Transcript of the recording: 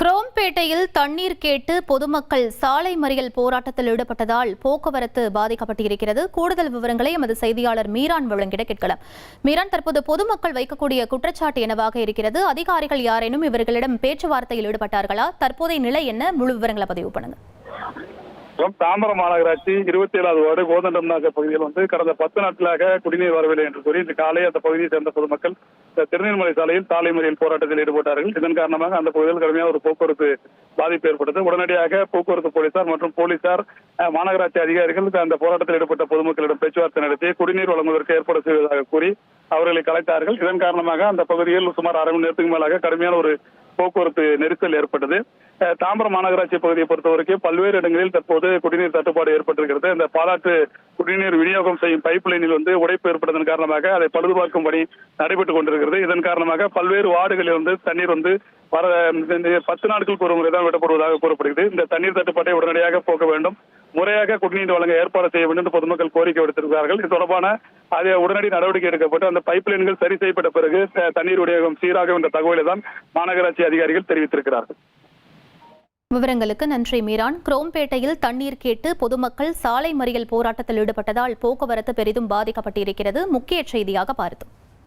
குரோம்பேட்டையில் தண்ணீர் கேட்டு பொதுமக்கள் சாலை மறியல் போராட்டத்தில் ஈடுபட்டதால் போக்குவரத்து பாதிக்கப்பட்டிருக்கிறது. கூடுதல் விவரங்களை எமது செய்தியாளர் மீரான் வழங்கிட கேட்கலாம். மீரான், தற்போது பொதுமக்கள் வைக்கக்கூடிய குற்றச்சாட்டு என்னவாக இருக்கிறது? அதிகாரிகள் யாரேனும் இவர்களிடம் பேச்சுவார்த்தையில் ஈடுபட்டார்களா? தற்போதைய நிலை என்ன? முழு விவரங்களை பதிவு பண்ணுங்க. தாம்பரம் மாநகராட்சி 27வது வார்டு கோதண்டம் நகர் பகுதியில் கடந்த 10 நாட்களாக குடிநீர் வரவில்லை என்று கூறி இன்று காலை அந்த பகுதியை சேர்ந்த பொதுமக்கள் திருநெல்வேலி சாலையில் சாலை மறியல் போராட்டத்தில் ஈடுபட்டார்கள். இதன் காரணமாக அந்த பகுதியில் கடுமையான ஒரு போக்குவரத்து பாதிப்பு ஏற்பட்டது. உடனடியாக போக்குவரத்து போலீசார் மற்றும் போலீசார் மாநகராட்சி அதிகாரிகள் அந்த போராட்டத்தில் ஈடுபட்ட பொதுமக்களிடம் பேச்சுவார்த்தை நடத்தி குடிநீர் வழங்குவதற்கு ஏற்பாடு செய்வதாக கூறி அவர்களை கலைத்தார்கள். இதன் காரணமாக அந்த பகுதியில் சுமார் அரை மணி நேரத்துக்கு மேலாக கடுமையான ஒரு போக்குவரத்து நெரிசல் ஏற்பட்டது. தாம்பரம் மாநகராட்சி பகுதியை பொறுத்தவரைக்கும் பல்வேறு இடங்களில் தற்போது குடிநீர் தட்டுப்பாடு ஏற்பட்டிருக்கிறது. இந்த பாலாற்று குடிநீர் விநியோகம் செய்யும் பைப் லைனில் உடைப்பு ஏற்பட்டதன் காரணமாக அதை பழுதுபார்க்கும் பணி நடைபெற்றுக் கொண்டிருக்கிறது. இதன் காரணமாக பல்வேறு வார்டுகளில் தண்ணீர் வர 10 நாட்களுக்கு ஒரு முறை தான் விடப்படுவதாக கூறப்படுகிறது. இந்த தண்ணீர் தட்டுப்பாட்டை உடனடியாக போக்க வேண்டும், முறையாக குடிநீர் வழங்க ஏற்பாடு செய்ய வேண்டும் என்று பொதுமக்கள் கோரிக்கை விடுத்திருக்கிறார்கள். இது தொடர்பான உடனடி நடவடிக்கை எடுக்கப்பட்டு அந்த பைப் லைன்கள் சரி செய்யப்பட்ட பிறகு தண்ணீர் விநியோகம் சீராகும் என்ற தகவலை தான் மாநகராட்சி அதிகாரிகள் தெரிவித்திருக்கிறார்கள். விவரங்களுக்கு நன்றி மீரான். குரோம்பேட்டையில் தண்ணீர் கேட்டு பொதுமக்கள் சாலை மறியல் போராட்டத்தில் ஈடுபட்டதால் போக்குவரத்து பெரிதும் பாதிக்கப்பட்டிருக்கிறது. முக்கிய செய்தியாக பார்த்தோம்.